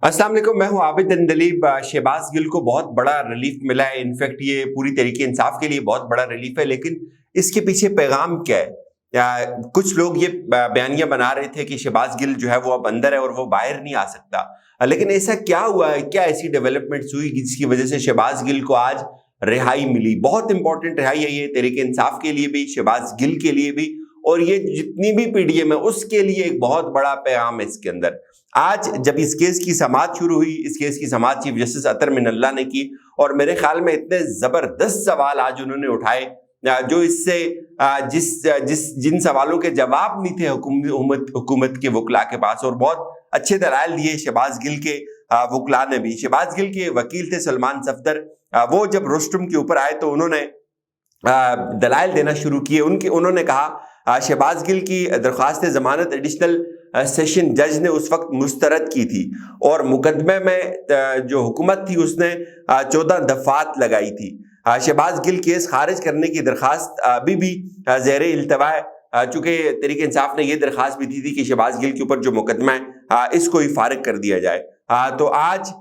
अस्सलाम वालेकुम, मैं हूं आबिद अंदलीब। शहबाज गिल को बहुत बड़ा रिलीफ मिला है। इनफैक्ट ये पूरी तरीके इंसाफ के लिए बहुत बड़ा रिलीफ है, लेकिन इसके पीछे पैगाम क्या है? कुछ लोग ये बयानियां बना रहे थे कि शहबाज गिल जो है वो अब अंदर है और वो बाहर नहीं आ सकता। लेकिन ऐसा क्या हुआ है, क्या ऐसी डेवलपमेंट्स हुई जिसकी वजह से शहबाज गिल को आज रिहाई मिली? बहुत इंपॉर्टेंट रिहाई है ये, तरीके इंसाफ के लिए भी, शहबाज गिल के लिए भी, और ये जितनी भी पीडीएम है उसके लिए एक बहुत बड़ा पैगाम है इसके अंदर। आज जब इस केस की समाअत शुरू हुई, इस केस की समाअत चीफ जस्टिस अतर मिनल्ला ने की, और मेरे ख्याल में इतने जबरदस्त सवाल आज उन्होंने उठाए जो इससे जिन सवालों के जवाब नहीं थे हुकूमत के वकला के पास, और बहुत अच्छे दलाइल दिए शहबाज गिल के वकला ने भी। शहबाज गिल के वकील थे सलमान सफदर, वो जब रोस्ट्रम के ऊपर आए तो उन्होंने दलाइल देना शुरू किए। उन्होंने कहा शहबाज गिल की दरख्वास्त जमानत एडिशनल सेशन जज ने उस वक्त मुस्तरद की थी, और मुकदमे में जो हुकूमत थी उसने 14 दफात लगाई थी। शहबाज गिल केस खारिज करने की दरख्वास्त अभी भी ज़ेर इल्तवा है, चूंकि तहरीक इंसाफ ने यह दरख्वास्त भी दी थी कि शहबाज गिल के ऊपर जो मुकदमा है इसको ही फारिग कर दिया जाए। तो आज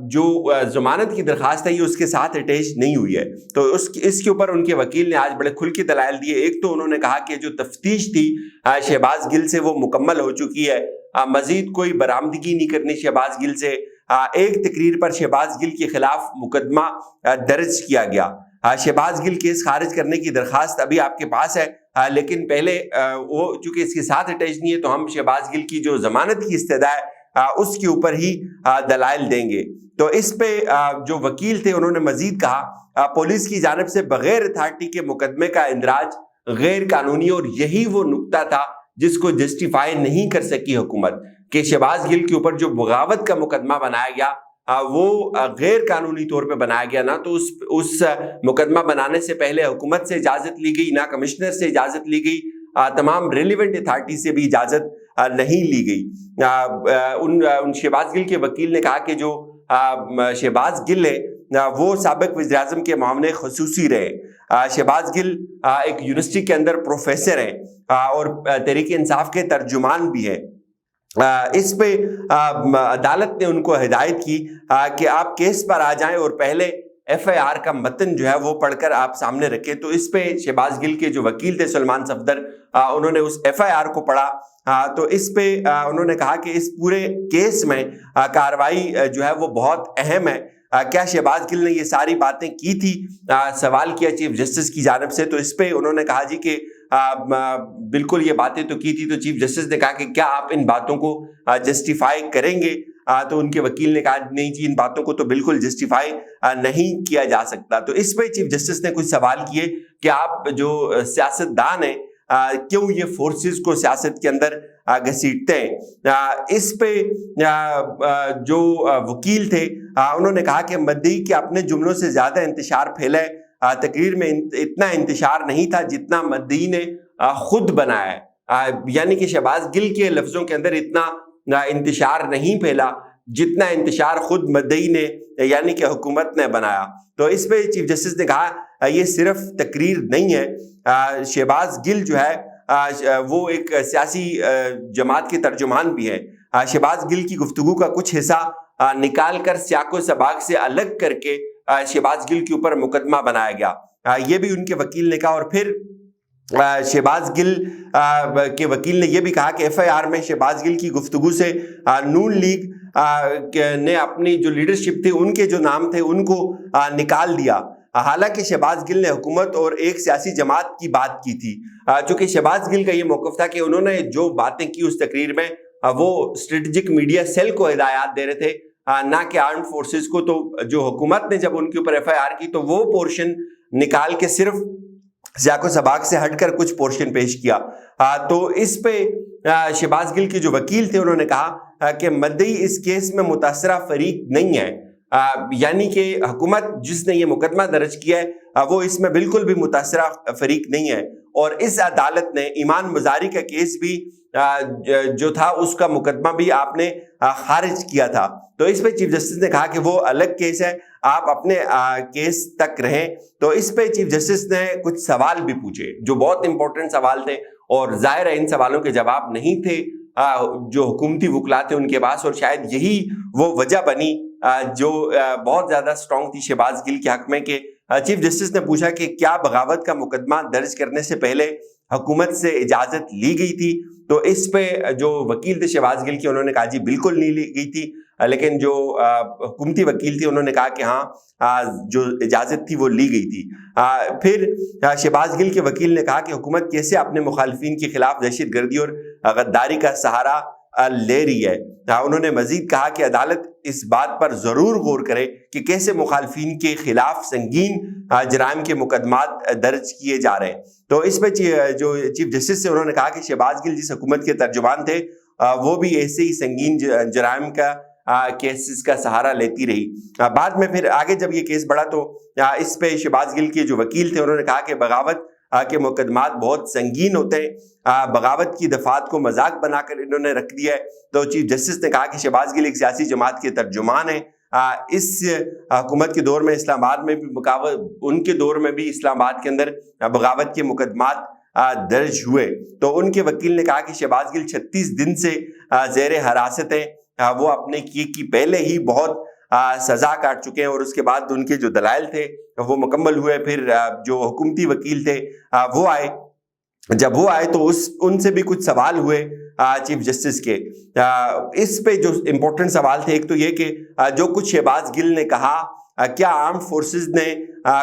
जो जमानत की दरखास्त है ये उसके साथ अटैच नहीं हुई है, तो इसके ऊपर उनके वकील ने आज बड़े खुल के दलाइल दिए। एक तो उन्होंने कहा कि जो तफ्तीश थी शहबाज गिल से वो मुकम्मल हो चुकी है, मजीद कोई बरामदगी नहीं करनी शहबाज गिल से। एक तकरीर पर शहबाज गिल के खिलाफ मुकदमा दर्ज किया गया। शहबाज गिल केस खारिज करने की दरखास्त अभी आपके पास है, लेकिन पहले वो चूंकि इसके साथ अटैच नहीं है तो हम शहबाज गिल की जो जमानत की इस्तदा है उसके ऊपर ही दलाइल देंगे। तो इस पे जो वकील थे उन्होंने मजीद कहा पुलिस की जानिब से बगैर अथॉरिटी के मुकदमे का इंदराज गैर कानूनी, और यही वो नुक्ता था जिसको जस्टिफाई नहीं कर सकी हुकूमत कि शहबाज गिल के ऊपर जो बगावत का मुकदमा बनाया गया वो गैर कानूनी तौर पे बनाया गया ना, तो उस मुकदमा बनाने से पहले हुकूमत से इजाजत ली गई, ना कमिश्नर से इजाजत ली गई, तमाम रेलिवेंट अथॉरिटी से भी इजाजत नहीं ली गई। उन शहबाज गिल के वकील ने कहा कि जो शहबाज गिल है वो साबिक वज़ीर-ए-आज़म के मामले खसूसी रहे। शहबाज गिल एक यूनिवर्सिटी के अंदर प्रोफेसर है और तहरीक इंसाफ के तर्जुमान भी है। इस पे अदालत ने उनको हिदायत की कि आप केस पर आ जाएं और पहले FIR का मतन जो है वो पढ़कर आप सामने रखें। तो इस पे शहबाज गिल के जो वकील थे सलमान सफदर, उन्होंने उस FIR को पढ़ा। तो इस पे उन्होंने कहा कि इस पूरे केस में कार्रवाई जो है वो बहुत अहम है। क्या शहबाज गिल ने ये सारी बातें की थी? सवाल किया चीफ जस्टिस की जानिब से। तो इस पे उन्होंने कहा जी कि बिल्कुल ये बातें तो की थी। तो चीफ जस्टिस ने कहा कि क्या आप इन बातों को जस्टिफाई करेंगे? तो उनके वकील ने कहा नहीं जी, इन बातों को तो बिल्कुल जस्टिफाई नहीं किया जा सकता। तो इस पे चीफ जस्टिस ने कुछ सवाल किए कि आप जो सियासतदान हैं क्यों ये फोर्सेस को सियासत के अंदर घसीटते हैं? इस पे जो वकील थे उन्होंने कहा कि मद्दी के अपने जुमलों से ज्यादा इंतशार फैला है। तकरीर में इतना इंतशार नहीं था जितना मद्दी ने खुद बनाया है, यानी कि शहबाज गिल के लफ्जों के अंदर इतना इंतशार नहीं फैला जितना इंतशार खुद मद्दी ने यानी कि हुकूमत ने बनाया। तो इस पे चीफ जस्टिस ने कहा ये सिर्फ तकरीर नहीं है, शहबाज गिल जो है वो एक सियासी जमात के तर्जुमान भी है। शहबाज गिल की गुफ्तगू का कुछ हिस्सा निकाल कर सियाको सबाक से अलग करके शहबाज गिल के ऊपर मुकदमा बनाया गया, ये भी उनके वकील ने कहा। और फिर शहबाज गिल के वकील ने यह भी कहा कि FIR में शहबाज गिल की गुफ्तगू से नून लीग ने अपनी जो लीडरशिप थी उनके जो नाम थे उनको निकाल दिया। हालांकि शहबाज गिल ने हुकूमत और एक सियासी जमात की बात की थी, चूंकि शहबाज गिल का ये मौक़िफ़ था कि उन्होंने जो बातें की उस तकरीर में वो स्ट्रेटेजिक मीडिया सेल को हिदायत दे रहे थे, ना कि आर्म्ड फोर्सेस को। तो जो हुकूमत ने जब उनके ऊपर FIR की तो वो पोर्शन निकाल के सिर्फ सियाको सबाक से हटकर कुछ पोर्शन पेश किया। तो इस पे शहबाज गिल के जो वकील थे उन्होंने कहा कि मद्दी इस केस में मुतासरा फरीक नहीं है, यानी कि हुकूमत जिसने ये मुकदमा दर्ज किया है वो इसमें बिल्कुल भी मुतासरा फरीक नहीं है। और इस अदालत ने ईमान मुजारी का केस भी जो था उसका मुकदमा भी आपने खारिज किया था। तो इस पे चीफ जस्टिस ने कहा कि वो अलग केस है, आप अपने केस तक रहें। तो इस पे चीफ जस्टिस ने कुछ सवाल भी पूछे जो बहुत इंपॉर्टेंट सवाल थे, और जाहिर है इन सवालों के जवाब नहीं थे جو حکومتی وکلا تھے ان کے پاس، اور شاید یہی وہ وجہ بنی جو بہت زیادہ اسٹرانگ تھی شہباز گل کے حق میں، کہ چیف جسٹس نے پوچھا کہ کیا بغاوت کا مقدمہ درج کرنے سے پہلے حکومت سے اجازت لی گئی تھی؟ تو اس پہ جو وکیل تھے شہباز گل کے، انہوں نے کہا جی بالکل نہیں لی گئی تھی، لیکن جو حکومتی وکیل تھی انہوں نے کہا کہ ہاں جو اجازت تھی وہ لی گئی تھی۔ پھر شہباز گل کے وکیل نے کہا کہ حکومت کیسے اپنے مخالفین کے خلاف دہشت گردی اور غداری کا سہارا لے رہی ہے۔ انہوں نے مزید کہا کہ عدالت اس بات پر ضرور غور کرے کہ کیسے مخالفین کے خلاف سنگین جرائم کے مقدمات درج کیے جا رہے ہیں۔ تو اس پہ جو چیف جسٹس سے انہوں نے کہا کہ شہباز گل جس حکومت کے ترجمان تھے وہ بھی ایسے ہی سنگین جرائم کا کیسز کا سہارا لیتی رہی۔ بعد میں پھر آگے جب یہ کیس بڑھا تو اس پہ شہباز گل کے جو وکیل تھے انہوں نے کہا کہ بغاوت کے مقدمات بہت سنگین ہوتے ہیں، بغاوت کی دفعات کو مذاق بنا کر انہوں نے رکھ دیا ہے۔ تو چیف جسٹس نے کہا کہ شہباز گل ایک سیاسی جماعت کے ترجمان ہیں، اس حکومت کے دور میں اسلام آباد میں بھی ان کے دور میں بھی اسلام آباد کے اندر بغاوت کے مقدمات درج ہوئے۔ تو ان کے وکیل نے کہا کہ شہباز گل 36 دن سے زیر حراست ہیں، وہ اپنے کیے کی پہلے ہی بہت سزا کاٹ چکے ہیں، اور اس کے بعد ان کے جو دلائل تھے وہ مکمل ہوئے۔ پھر جو حکومتی وکیل تھے وہ آئے، جب وہ آئے تو ان سے بھی کچھ سوال ہوئے چیف جسٹس کے۔ اس پہ جو امپورٹنٹ سوال تھے، ایک تو یہ کہ جو کچھ شہباز گل نے کہا، کیا آرمڈ فورسز نے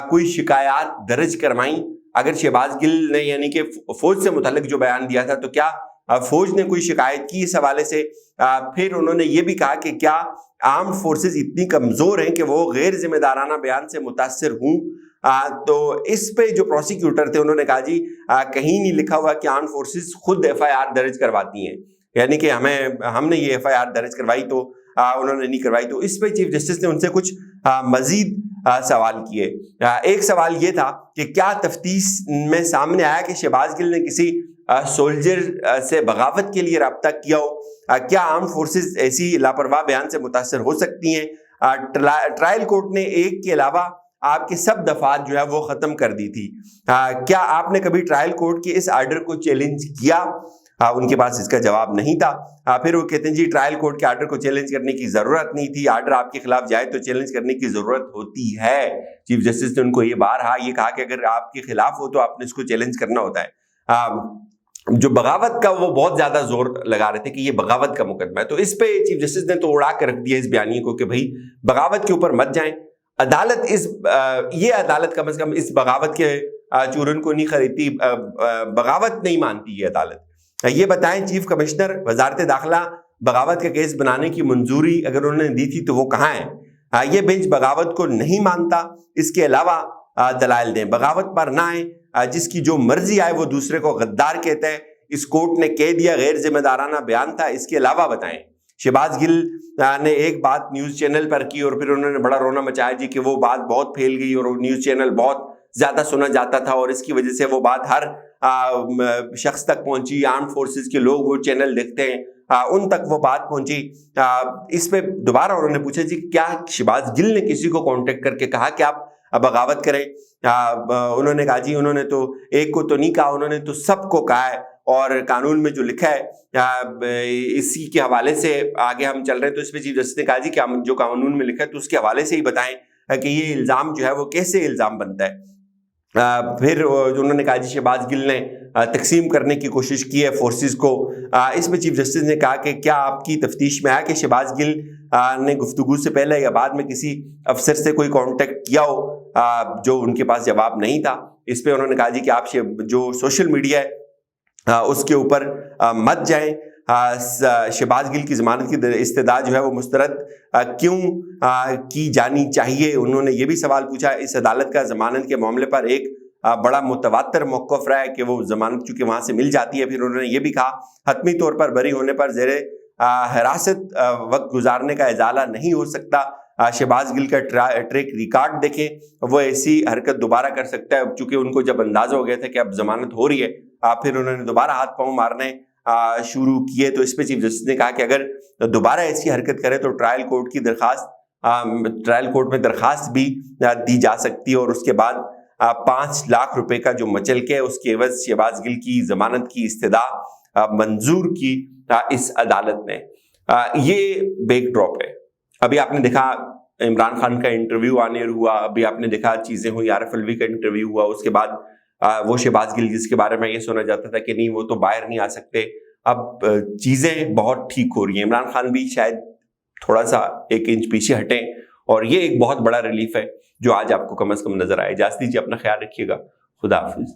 کوئی شکایات درج کروائیں؟ اگر شہباز گل نے یعنی کہ فوج سے متعلق جو بیان دیا تھا تو کیا فوج نے کوئی شکایت کی اس حوالے سے؟ پھر انہوں نے یہ بھی کہا کہ کیا آرمڈ فورسز اتنی کمزور ہیں کہ وہ غیر ذمہ دارانہ بیان سے متاثر ہوں؟ تو اس پہ جو پروسیکیوٹر تھے انہوں نے کہا جی کہیں نہیں لکھا ہوا کہ آرمڈ فورسز خود ایف آئی آر درج کرواتی ہیں، یعنی کہ ہم نے یہ ایف آئی آر درج کروائی تو انہوں نے نہیں کروائی۔ تو اس پہ چیف جسٹس نے ان سے کچھ مزید سوال کیے۔ ایک سوال یہ تھا کہ کیا تفتیش میں سامنے آیا کہ شہباز گل نے کسی سولجر سے بغاوت کے لیے رابطہ کیا ہو؟ کیا آرمڈ فورسز ایسی لاپرواہ بیان سے متاثر ہو سکتی ہیں؟ ٹرائل کورٹ نے ایک کے علاوہ آپ کے سب دفعات جو ہے وہ ختم کر دی تھی، کیا آپ نے کبھی ٹرائل کورٹ کے اس آرڈر کو چیلنج کیا؟ ان کے پاس اس کا جواب نہیں تھا۔ پھر وہ کہتے ہیں جی ٹرائل کورٹ کے آرڈر کو چیلنج کرنے کی ضرورت نہیں تھی، آرڈر آپ کے خلاف جائے تو چیلنج کرنے کی ضرورت ہوتی ہے۔ چیف جسٹس نے ان کو یہ بارہا یہ کہا کہ اگر آپ کے خلاف ہو تو آپ نے اس کو چیلنج کرنا ہوتا ہے۔ جو بغاوت کا وہ بہت زیادہ زور لگا رہے تھے کہ یہ بغاوت کا مقدمہ ہے، تو اس پہ چیف جسٹس نے تو اڑا کر رکھ دیا اس بیانیے کو کہ بھائی بغاوت کے اوپر مت جائیں، عدالت یہ عدالت کم از کم اس بغاوت کے چورن کو نہیں خریدتی، بغاوت نہیں مانتی یہ عدالت۔ یہ بتائیں چیف کمشنر وزارت داخلہ بغاوت کا کیس بنانے کی منظوری اگر انہوں نے دی تھی تو وہ کہاں ہے؟ یہ بینچ بغاوت کو نہیں مانتا، اس کے علاوہ دلائل دیں، بغاوت پر نہ آئیں، جس کی جو مرضی آئے وہ دوسرے کو غدار کہتا ہے، اس کورٹ نے کہہ دیا غیر ذمہ دارانہ بیان تھا، اس کے علاوہ بتائیں۔ شہباز گل نے ایک بات نیوز چینل پر کی اور پھر انہوں نے بڑا رونا مچایا جی کہ وہ بات بہت پھیل گئی اور وہ نیوز چینل بہت زیادہ سنا جاتا تھا اور اس کی وجہ سے وہ بات ہر شخص تک پہنچی، آرمڈ فورسز کے لوگ وہ چینل دیکھتے ہیں، ان تک وہ بات پہنچی۔ اس پہ دوبارہ انہوں نے پوچھا جی کیا شہباز گل نے کسی کو کانٹیکٹ کر کے کہا کہ آپ بغاوت کریں؟ انہوں نے کہا جی انہوں نے تو ایک کو تو نہیں کہا، انہوں نے تو سب کو کہا ہے، اور قانون میں جو لکھا ہے اسی کے حوالے سے آگے ہم چل رہے ہیں۔ تو اس پہ چیف جسٹس نے کہا جی کہ جو قانون میں لکھا ہے تو اس کے حوالے سے ہی بتائیں کہ یہ الزام جو ہے وہ کیسے الزام بنتا ہے۔ پھر انہوں نے کہا جی شہباز گل نے تقسیم کرنے کی کوشش کی ہے فورسز کو۔ اس میں چیف جسٹس نے کہا کہ کیا آپ کی تفتیش میں آیا کہ شہباز گل نے گفتگو سے پہلے یا بعد میں کسی افسر سے کوئی کانٹیکٹ کیا ہو؟ جو ان کے پاس جواب نہیں تھا۔ اس پہ انہوں نے کہا جی کہ آپ جو سوشل میڈیا ہے اس کے اوپر مت جائیں، شہباز گل کی ضمانت کی استدعا جو ہے وہ مسترد کیوں کی جانی چاہیے؟ انہوں نے یہ بھی سوال پوچھا۔ اس عدالت کا ضمانت کے معاملے پر ایک بڑا متواتر موقف رہا ہے کہ وہ ضمانت چونکہ وہاں سے مل جاتی ہے۔ پھر انہوں نے یہ بھی کہا حتمی طور پر بری ہونے پر زیر حراست وقت گزارنے کا ازالہ نہیں ہو سکتا۔ شہباز گل کا ٹریک ریکارڈ دیکھیں، وہ ایسی حرکت دوبارہ کر سکتا ہے چونکہ ان کو جب اندازہ ہو گیا تھا کہ اب ضمانت ہو رہی ہے، پھر انہوں نے دوبارہ ہاتھ پاؤں مارنے شروع کیے۔ تو اس پہ چیف جسٹس نے کہا کہ اگر دوبارہ ایسی حرکت کرے تو ٹرائل کورٹ میں درخواست بھی دی جا سکتی ہے، اور اس کے بعد 5 لاکھ روپے کا جو مچلکے ہے اس کے عوض شہباز گل کی ضمانت کی استدعا मंजूर की इस अदालत ने। ये बैक ड्रॉप है। अभी आपने देखा इमरान खान का इंटरव्यू आने हुआ, अभी आपने देखा चीजें हुई, आरिफ अलवी का इंटरव्यू हुआ, उसके बाद वो शहबाज गिल जिसके बारे में ये सुना जाता था कि नहीं वो तो बाहर नहीं आ सकते, अब चीजें बहुत ठीक हो रही हैं। इमरान खान भी शायद थोड़ा सा 1 इंच पीछे हटें, और ये एक बहुत बड़ा रिलीफ है जो आज आपको कम से कम नजर आए। इजाज़त दीजिए, अपना ख्याल रखिएगा। खुदा हाफिज।